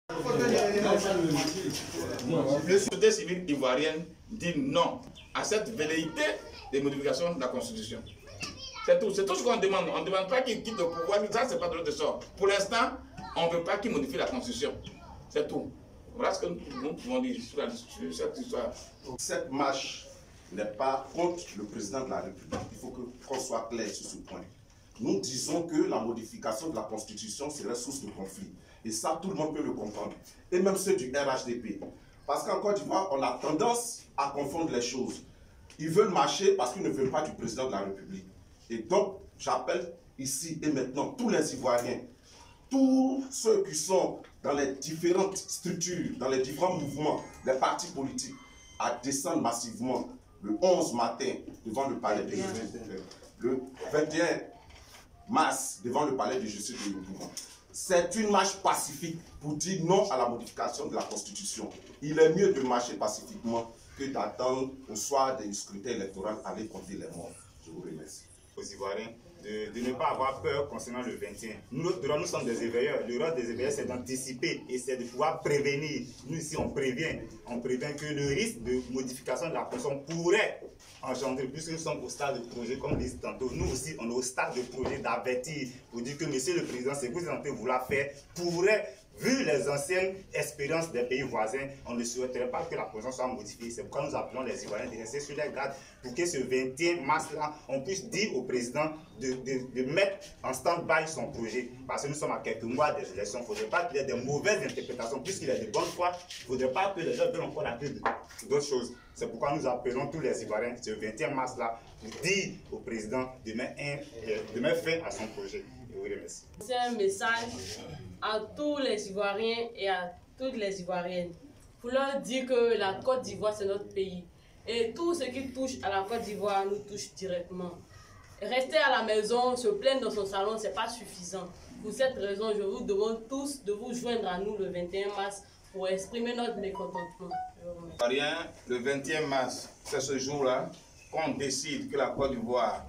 La société civile ivoirienne dit non à cette velléité de modification de la Constitution. C'est tout ce qu'on demande. On ne demande pas qu'il quitte le pouvoir, ça c'est pas de notre sort. Pour l'instant, on ne veut pas qu'il modifie la Constitution. C'est tout. Voilà ce que nous pouvons dire sur cette histoire. Cette marche n'est pas contre le président de la République. Il faut qu'on soit clair sur ce point. Nous disons que la modification de la Constitution serait source de conflit. Et ça, tout le monde peut le comprendre. Et même ceux du RHDP. Parce qu'en Côte d'Ivoire, on a tendance à confondre les choses. Ils veulent marcher parce qu'ils ne veulent pas du président de la République. Et donc, j'appelle ici et maintenant tous les Ivoiriens, tous ceux qui sont dans les différentes structures, dans les différents mouvements, les partis politiques, à descendre massivement le 11 matin devant le palais de justice, le 21 mars devant le palais de justice de Yopougon. C'est une marche pacifique pour dire non à la modification de la Constitution. Il est mieux de marcher pacifiquement que d'attendre au soir des scrutins électoraux aller compter les morts. Je vous remercie. Aux Ivoiriens de ne pas avoir peur concernant le 21. Nous sommes des éveilleurs. Le rôle des éveilleurs, c'est d'anticiper et c'est de pouvoir prévenir. Nous ici, on prévient que le risque de modification de la Constitution pourrait engendrer, puisque nous sommes au stade de projet, comme disent tantôt. Nous aussi, on est au stade de projet d'avertir pour dire que monsieur le président, ce que vous êtes en train de vouloir faire pourrait, vu les anciennes expériences des pays voisins, on ne souhaiterait pas que la Constitution soit modifiée. C'est pourquoi nous appelons les Ivoiriens de rester sur les gardes pour que ce 21 mars-là, on puisse dire au président de mettre en stand-by son projet. Parce que nous sommes à quelques mois des élections. Il ne faudrait pas qu'il y ait de mauvaises interprétations, puisqu'il est de bonne foi. Il ne faudrait pas que les gens veulent encore la paix d'autres choses. C'est pourquoi nous appelons tous les Ivoiriens ce 21 mars-là pour dire au président de mettre fin à son projet. Je vous remercie. C'est un message à tous les Ivoiriens et à toutes les Ivoiriennes pour leur dire que la Côte d'Ivoire c'est notre pays et tout ce qui touche à la Côte d'Ivoire nous touche directement. Rester à la maison, se plaindre dans son salon, c'est pas suffisant. Pour cette raison, je vous demande tous de vous joindre à nous le 21 mars pour exprimer notre mécontentement. Le 21 mars, c'est ce jour-là qu'on décide que la Côte d'Ivoire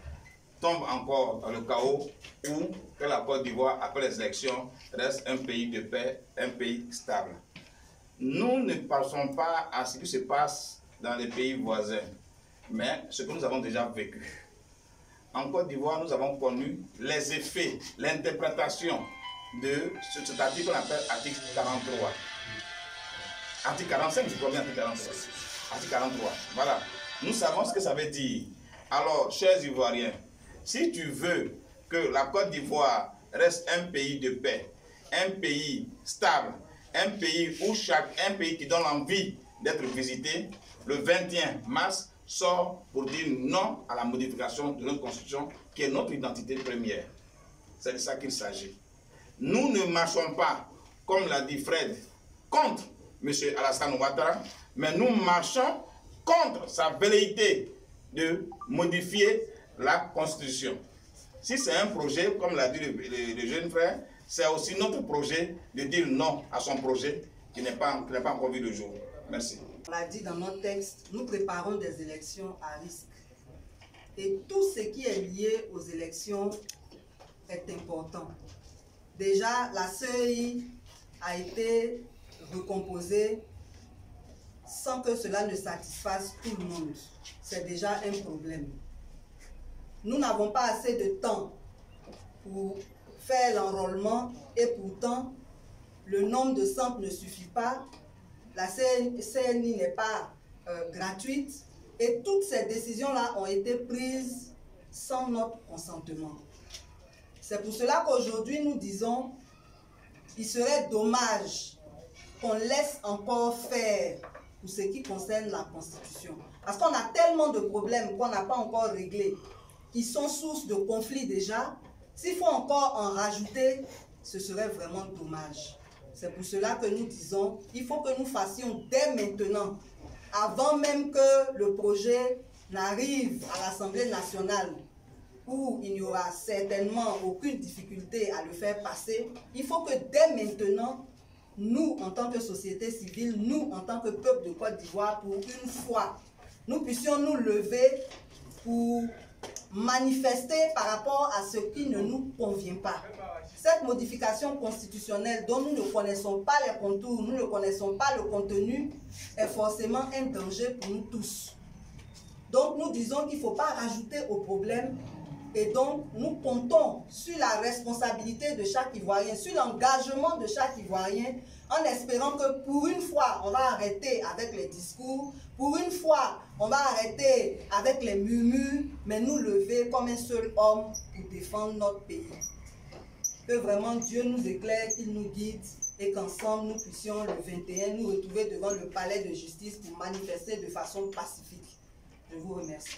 tombe encore dans le chaos ou que la Côte d'Ivoire, après les élections, reste un pays de paix, un pays stable. Nous ne pensons pas à ce qui se passe dans les pays voisins, mais ce que nous avons déjà vécu. En Côte d'Ivoire, nous avons connu les effets, l'interprétation de cet article qu'on appelle article 43. Article 45, je crois bien, article 43. Article 43, voilà. Nous savons ce que ça veut dire. Alors, chers Ivoiriens, si tu veux que la Côte d'Ivoire reste un pays de paix, un pays stable, un pays qui donne envie d'être visité, le 21 mars sort pour dire non à la modification de notre constitution qui est notre identité première. C'est de ça qu'il s'agit. Nous ne marchons pas, comme l'a dit Fred, contre M. Alassane Ouattara, mais nous marchons contre sa velléité de modifier la Constitution. Si c'est un projet, comme l'a dit le jeune frère, c'est aussi notre projet de dire non à son projet qui n'est pas encore vu le jour. Merci. On l'a dit dans notre texte, nous préparons des élections à risque. Et tout ce qui est lié aux élections est important. Déjà, la CEI a été recomposée sans que cela ne satisfasse tout le monde. C'est déjà un problème. Nous n'avons pas assez de temps pour faire l'enrôlement et pourtant, le nombre de centres ne suffit pas. La CNI n'est pas gratuite et toutes ces décisions-là ont été prises sans notre consentement. C'est pour cela qu'aujourd'hui, nous disons qu'il serait dommage qu'on laisse encore faire pour ce qui concerne la Constitution. Parce qu'on a tellement de problèmes qu'on n'a pas encore réglés, qui sont source de conflits déjà. S'il faut encore en rajouter, ce serait vraiment dommage. C'est pour cela que nous disons qu'il faut que nous fassions dès maintenant, avant même que le projet n'arrive à l'Assemblée nationale, où il n'y aura certainement aucune difficulté à le faire passer. Il faut que dès maintenant, nous, en tant que société civile, nous, en tant que peuple de Côte d'Ivoire, pour une fois, nous puissions nous lever pour manifester par rapport à ce qui ne nous convient pas. Cette modification constitutionnelle dont nous ne connaissons pas les contours, nous ne connaissons pas le contenu, est forcément un danger pour nous tous. Donc nous disons qu'il ne faut pas rajouter au problème et donc nous comptons sur la responsabilité de chaque Ivoirien, sur l'engagement de chaque Ivoirien, en espérant que pour une fois, on va arrêter avec les discours, pour une fois, on va arrêter avec les murmures, mais nous lever comme un seul homme pour défendre notre pays. Que vraiment Dieu nous éclaire, qu'il nous guide et qu'ensemble nous puissions le 21 nous retrouver devant le palais de justice pour manifester de façon pacifique. Je vous remercie.